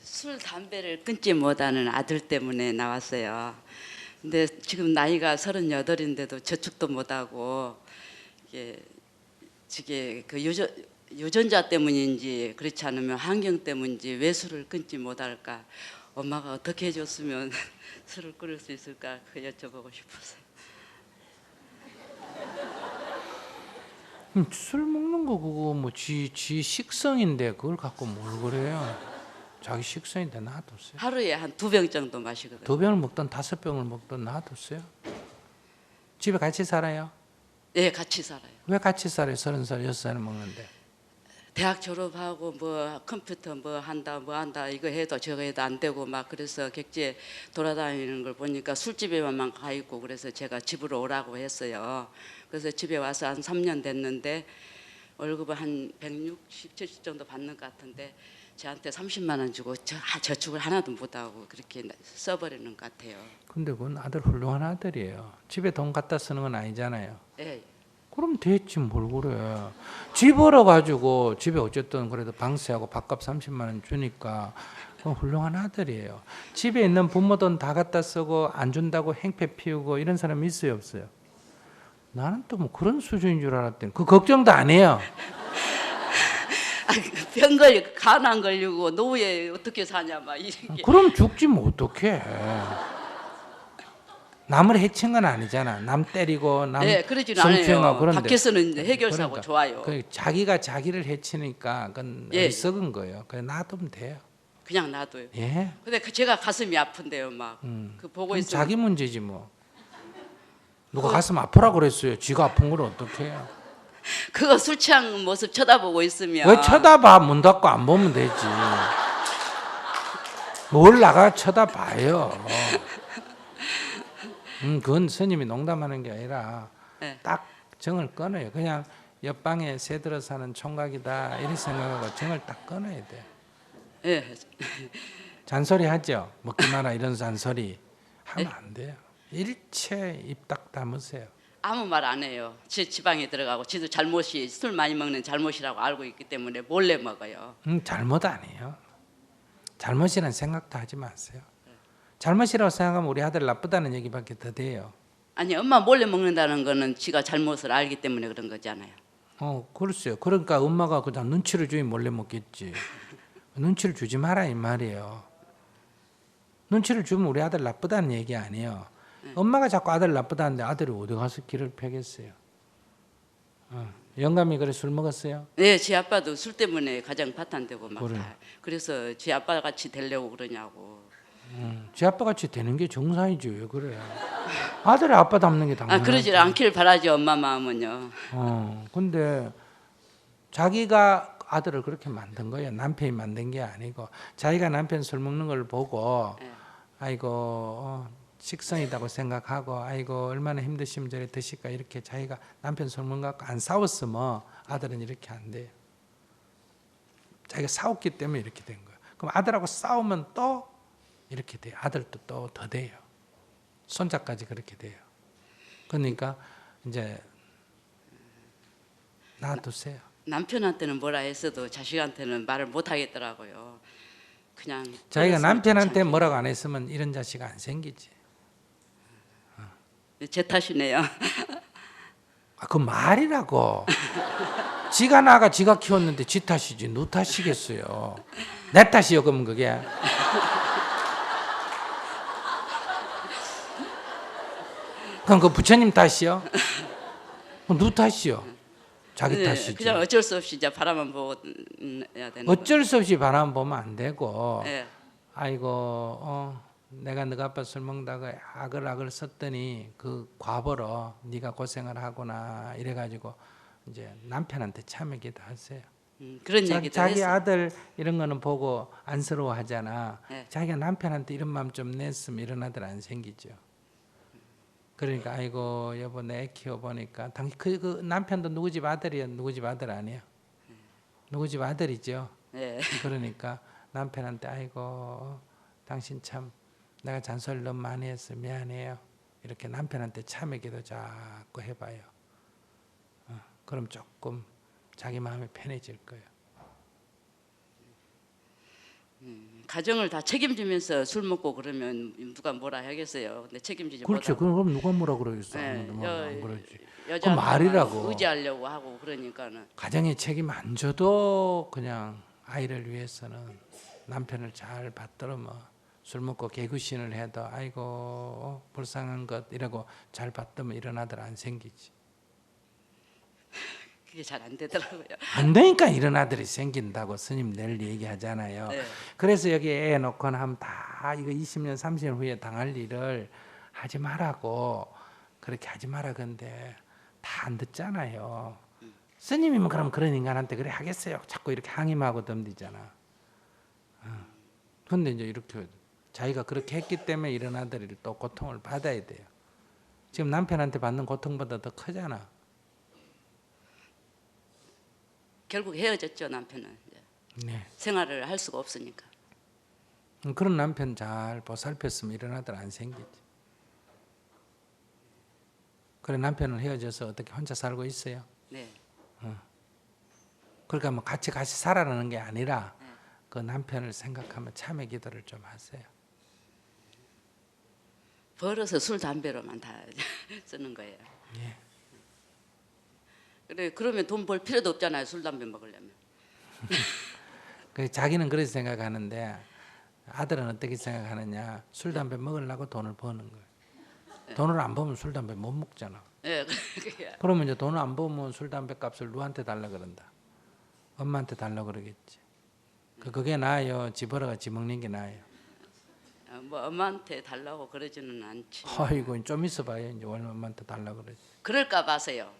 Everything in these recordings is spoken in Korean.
술, 담배를 끊지 못하는 아들 때문에 나왔어요. 근데 지금 나이가 38인데도 저축도 못하고 이게 그 유전자 때문인지 그렇지 않으면 환경 때문인지 왜 술을 끊지 못할까? 엄마가 어떻게 해줬으면 술을 끊을 수 있을까? 그 여쭤보고 싶었어요. 술 먹는 거 그거 뭐 지 식성인데 그걸 갖고 뭘 그래요? 자기 식성인데 놔뒀어요. 하루에 한 2병 정도 마시거든요. 2병을 먹든 5병을 먹든 놔뒀어요. 집에 같이 살아요? 네, 같이 살아요. 왜 같이 살아요? 30살, 6살을 먹는데. 대학 졸업하고 뭐 컴퓨터 뭐 한다 이거 해도 저거 해도 안 되고 막 그래서 객지에 돌아다니는 걸 보니까 술집에만 가 있고 그래서 제가 집으로 오라고 했어요. 그래서 집에 와서 한 3년 됐는데 월급을 한 160, 70 정도 받는 것 같은데 저한테 30만 원 주고 저축을 하나도 못하고 그렇게 써버리는 것 같아요. 근데 그건 아들 훌륭한 아들이에요. 집에 돈 갖다 쓰는 건 아니잖아요. 네. 그럼 됐지 뭘 그래. 집 벌어가지고 집에 어쨌든 그래도 방세하고 밥값 30만 원 주니까 그건 훌륭한 아들이에요. 집에 있는 부모 돈 다 갖다 쓰고 안 준다고 행패 피우고 이런 사람 있어요 없어요? 나는 또 뭐 그런 수준인 줄 알았더니 그 걱정도 안 해요. 병 걸리고 간암 걸리고 노후에 어떻게 사냐 막 이렇게. 그럼 죽지 뭐 어떡해. 남을 해친 건 아니잖아. 남 때리고 남 네, 그러진 성추행하고 않아요. 그런데 밖에서는 이제 해결사고 그러니까 좋아요. 자기가 자기를 해치니까 그건 예. 어리석은 거예요. 그냥 놔두면 돼요. 그냥 놔둬요. 예. 근데 제가 가슴이 아픈데요, 막. 그 보고 그럼 있으면 자기 문제지 뭐. 누가 가슴 아프라 그랬어요. 지가 아픈 걸 어떻게 해요? 그거 술 취한 모습 쳐다보고 있으면 왜 쳐다봐? 문 닫고 안 보면 되지. 뭘 나가 쳐다봐요. 그건 스님이 농담하는 게 아니라 네. 딱 정을 끊어요. 그냥 옆방에 새들어 사는 총각이다 이렇게 생각하고 정을 딱 끊어야 돼. 예. 잔소리 하죠. 먹지 마라 이런 잔소리 하면 안 돼요. 일체 입 딱 다무세요. 아무 말 안 해요. 지 지방에 들어가고 지도 잘못이 술 많이 먹는 잘못이라고 알고 있기 때문에 몰래 먹어요. 잘못 아니에요. 잘못이라는 생각도 하지 마세요. 잘못이라고 생각하면 우리 아들 나쁘다는 얘기밖에 더 돼요. 아니 엄마 몰래 먹는다는 거는 지가 잘못을 알기 때문에 그런 거잖아요. 글쎄요. 그러니까 엄마가 그냥 눈치를 주면 몰래 먹겠지. 눈치를 주지 마라 이 말이에요. 눈치를 주면 우리 아들 나쁘다는 얘기 아니에요. 엄마가 자꾸 아들 나쁘다는데 아들이 어디 가서 길을 펴겠어요. 영감이 그래 술 먹었어요? 네, 제 아빠도 술 때문에 가정 파탄되고 막 그래. 다. 그래서 제 아빠 같이 되려고 그러냐고. 제 아빠 같이 되는 게 정상이지 왜 그래? 아들이 아빠 닮는 게 당연하지. 그러지 않길 바라죠, 엄마 마음은요. 근데 자기가 아들을 그렇게 만든 거예요. 남편이 만든 게 아니고 자기가 남편 술 먹는 걸 보고 네. 아이고 식성이라고 생각하고 아이고 얼마나 힘드시면 저래 드실까 이렇게 자기가 남편 술 먹는 거 갖고 안 싸웠으면 아들은 이렇게 안 돼요. 자기가 싸웠기 때문에 이렇게 된 거예요. 그럼 아들하고 싸우면 또 이렇게 돼요. 아들도 또 더 돼요. 손자까지 그렇게 돼요. 그러니까 이제 놔두세요. 남편한테는 뭐라 했어도 자식한테는 말을 못 하겠더라고요. 그냥 자기가 그래서 남편한테 참 뭐라고 안 했으면 이런 자식 안 생기지. 제 탓이네요. 그 말이라고. 지가 나가 지가 키웠는데 지 탓이지 누 탓이겠어요. 내 탓이요 그러면 그게. 그럼 그 부처님 탓이요? 그럼 누 탓이요? 자기 네, 탓이지. 그냥 어쩔 수 없이 이제 바라만 보고 해야 되는 어쩔 수 없이 바람 보면 안 되고 네. 아이고 내가 너가 아빠 술 먹다가 아글아글 썼더니 그 과보로 네가 고생을 하구나 이래가지고 이제 남편한테 참여 기도하세요. 그런 얘기도 자기 했어요. 아들 이런 거는 보고 안쓰러워하잖아. 네. 자기가 남편한테 이런 마음 좀 냈으면 이런 아들 안 생기죠. 그러니까 아이고 여보 내 애 키워보니까 당신 그 남편도 누구 집 아들이야? 누구 집 아들 아니야? 누구 집 아들이죠. 네. 그러니까 남편한테 아이고 당신 참 내가 잔소리를 너무 많이 했어 미안해요. 이렇게 남편한테 참여 기도 자꾸 해봐요. 그럼 조금 자기 마음이 편해질 거예요. 가정을 다 책임지면서 술 먹고 그러면 누가 뭐라 하겠어요. 근데 책임지지 그렇죠. 못하고 그럼 누가 뭐라 그러겠어. 예, 안 그러지. 그 여자한테만 말이라고. 의지하려고 하고 그러니까는 가정에 책임 안 져도 그냥 아이를 위해서는 남편을 잘 받들으면 술 먹고 개구신을 해도 아이고 불쌍한 것 이라고 잘 받들면 이런 아들 안 생기지. 그게 잘 안 되더라고요. 안 되니까 이런 아들이 생긴다고 스님 늘 얘기하잖아요. 네. 그래서 여기 애 놓고 하면 다 이거 20년 30년 후에 당할 일을 하지 말라고 그렇게 하지 마라 근데 다 안 듣잖아요. 스님이면 그럼 그런 인간한테 그래 하겠어요. 자꾸 이렇게 항의하고 덤비잖아. 근데 이제 이렇게 자기가 그렇게 했기 때문에 이런 아들이 또 고통을 받아야 돼요. 지금 남편한테 받는 고통보다 더 크잖아. 결국 헤어졌죠 남편은. 이제. 네. 생활을 할 수가 없으니까. 그런 남편 잘 보살폈으면 이런 아들 안 생기지. 그래 남편은 헤어져서 어떻게 혼자 살고 있어요. 네. 그러니까 뭐 같이 살아라는 게 아니라 그 남편을 생각하면 참회 기도를 좀 하세요. 벌어서 술 담배로만 다 쓰는 거예요. 예. 그래 그러면 돈 벌 필요도 없잖아요. 술 담배 먹으려면. 그 자기는 그렇게 생각하는데 아들은 어떻게 생각하느냐. 술 담배 먹으려고 돈을 버는 거예요. 돈을 안 벌면 술 담배 못 먹잖아. 예. 그게 그러면 이제 돈을 안 벌면 술 담배 값을 누구한테 달라 그런다. 엄마한테 달라 그러겠지. 그게 나아요. 지 벌어가 지 먹는 게 나아요. 뭐 엄마한테 달라고 그러지는 않지. 아이고 좀 있어봐요. 이제 엄마한테 달라 그러지. 그럴까 봐서요.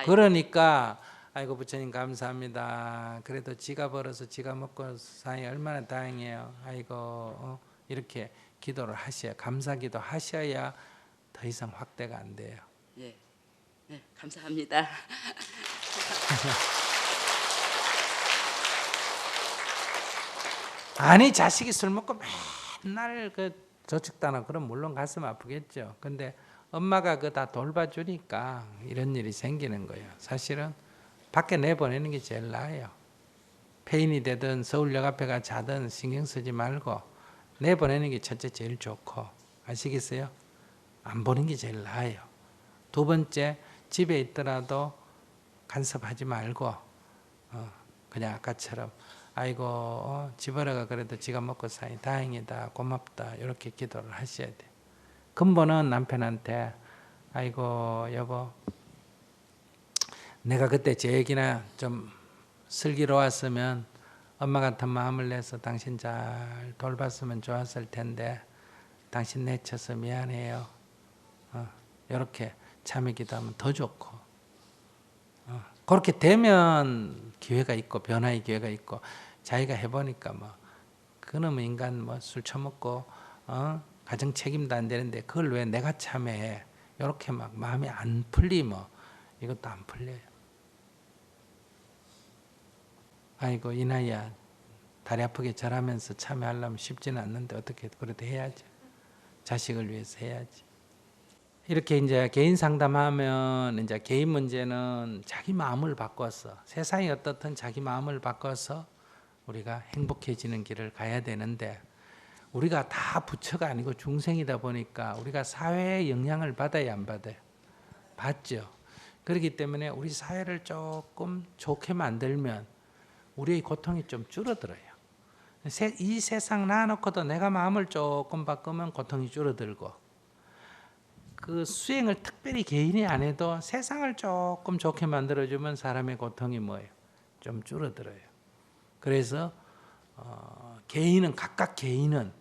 그러니까 아이고 부처님 감사합니다. 그래도 지가 벌어서 지가 먹고 사니 얼마나 다행이에요. 아이고 이렇게 기도를 하셔야 감사기도 하셔야 더 이상 확대가 안 돼요. 예. 네, 감사합니다. 아니 자식이 술 먹고 맨날 그 저축단하고 그럼 물론 가슴 아프겠죠. 근데 엄마가 그 다 돌봐주니까 이런 일이 생기는 거예요. 사실은 밖에 내보내는 게 제일 나아요. 폐인이 되든 서울역 앞에 가 자든 신경 쓰지 말고 내보내는 게 첫째 제일 좋고 아시겠어요? 안 보는 게 제일 나아요. 두 번째 집에 있더라도 간섭하지 말고 그냥 아까처럼 아이고 집어라가 그래도 지가 먹고 사니 다행이다 고맙다 이렇게 기도를 하셔야 돼요. 근본은 남편한테 아이고 여보 내가 그때 제 얘기나 좀 슬기로웠으면 엄마 같은 마음을 내서 당신 잘 돌봤으면 좋았을 텐데 당신 내쳐서 미안해요. 이렇게 참여 기도하면 더 좋고 그렇게 되면 기회가 있고 변화의 기회가 있고 자기가 해보니까 뭐 그놈의 인간 뭐 술 처먹고 가정 책임도 안 되는데 그걸 왜 내가 참여해 이렇게 막 마음이 안 풀리면 이것도 안 풀려요. 아이고 이 나이야 다리 아프게 절하면서 참여하려면 쉽지는 않는데 어떻게 그래도 해야지. 자식을 위해서 해야지. 이렇게 이제 개인 상담하면 이제 개인 문제는 자기 마음을 바꿔서 세상이 어떻든 자기 마음을 바꿔서 우리가 행복해지는 길을 가야 되는데 우리가 다 부처가 아니고 중생이다 보니까 우리가 사회의 영향을 받아야 안 받아요? 받죠. 그렇기 때문에 우리 사회를 조금 좋게 만들면 우리의 고통이 좀 줄어들어요. 이 세상 놔놓고도 내가 마음을 조금 바꾸면 고통이 줄어들고 그 수행을 특별히 개인이 안 해도 세상을 조금 좋게 만들어주면 사람의 고통이 뭐예요? 좀 줄어들어요. 그래서 개인은 각각 개인은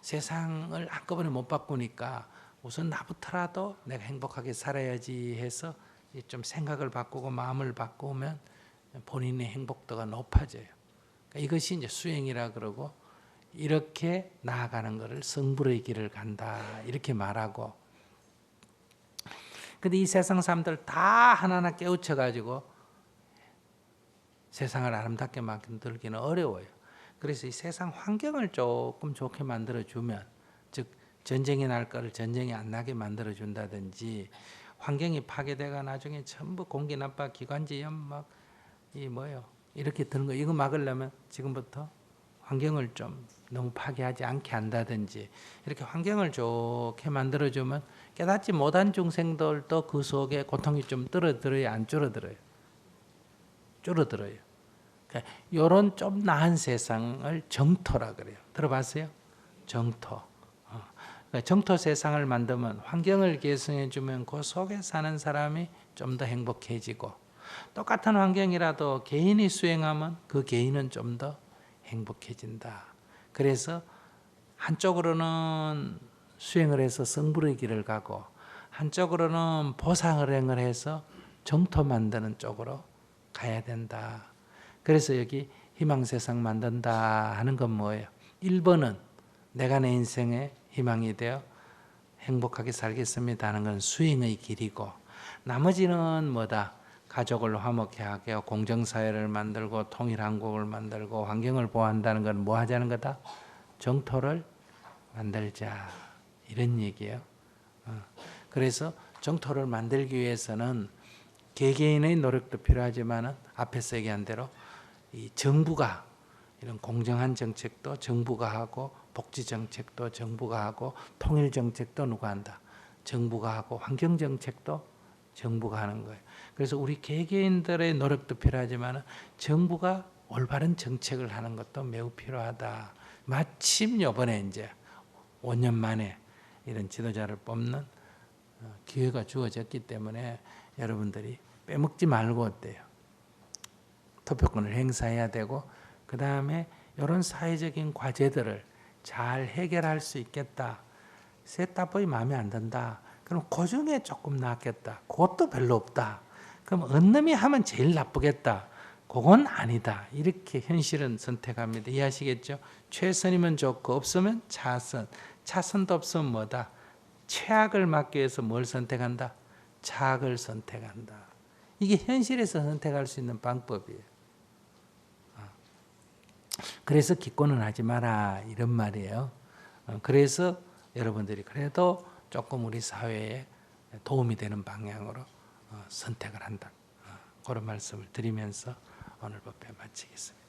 세상을 한꺼번에 못 바꾸니까 우선 나부터라도 내가 행복하게 살아야지 해서 좀 생각을 바꾸고 마음을 바꾸면 본인의 행복도가 높아져요. 그러니까 이것이 이제 수행이라 그러고 이렇게 나아가는 것을 성불의 길을 간다 이렇게 말하고 근데 이 세상 사람들 다 하나하나 깨우쳐 가지고 세상을 아름답게 만들기는 어려워요. 그래서 이 세상 환경을 조금 좋게 만들어주면 즉 전쟁이 날 거를 전쟁이 안 나게 만들어준다든지 환경이 파괴되가 나중에 전부 공기 나빠 기관지염 막 이 뭐요 이렇게 드는 거 이거 막으려면 지금부터 환경을 좀 너무 파괴하지 않게 한다든지 이렇게 환경을 좋게 만들어주면 깨닫지 못한 중생들도 그 속에 고통이 좀 줄어들어요, 안 줄어들어요? 줄어들어요. 그러니까 이런 좀 나은 세상을 정토라 그래요. 들어봤어요? 정토. 그러니까 정토 세상을 만들면 환경을 개선해 주면 그 속에 사는 사람이 좀 더 행복해지고 똑같은 환경이라도 개인이 수행하면 그 개인은 좀 더 행복해진다. 그래서 한쪽으로는 수행을 해서 성불의 길을 가고 한쪽으로는 보상을행을 해서 정토 만드는 쪽으로 가야 된다. 그래서 여기 희망세상 만든다 하는 건 뭐예요? 1번은 내가 내 인생의 희망이 되어 행복하게 살겠습니다 하는 건 수행의 길이고 나머지는 뭐다? 가족을 화목케 하고 공정사회를 만들고 통일한국을 만들고 환경을 보호한다는 건 뭐 하자는 거다? 정토를 만들자 이런 얘기예요. 그래서 정토를 만들기 위해서는 개개인의 노력도 필요하지만 앞에서 얘기한 대로 이 정부가 이런 공정한 정책도 정부가 하고 복지 정책도 정부가 하고 통일 정책도 누가 한다? 정부가 하고 환경 정책도 정부가 하는 거예요. 그래서 우리 개개인들의 노력도 필요하지만 정부가 올바른 정책을 하는 것도 매우 필요하다. 마침 이번에 이제 5년 만에 이런 지도자를 뽑는 기회가 주어졌기 때문에 여러분들이 빼먹지 말고 어때요? 투표권을 행사해야 되고 그 다음에 이런 사회적인 과제들을 잘 해결할 수 있겠다. 셋 다 보이 마음에 안 든다. 그럼 그 중에 조금 낫겠다. 그것도 별로 없다. 그럼 어느 놈이 하면 제일 나쁘겠다. 그건 아니다. 이렇게 현실은 선택합니다. 이해하시겠죠? 최선이면 좋고 없으면 차선. 차선도 없으면 뭐다? 최악을 막기 위해서 뭘 선택한다? 차악을 선택한다. 이게 현실에서 선택할 수 있는 방법이에요. 그래서 기권은 하지 마라 이런 말이에요. 그래서 여러분들이 그래도 조금 우리 사회에 도움이 되는 방향으로 선택을 한다. 그런 말씀을 드리면서 오늘 법회 마치겠습니다.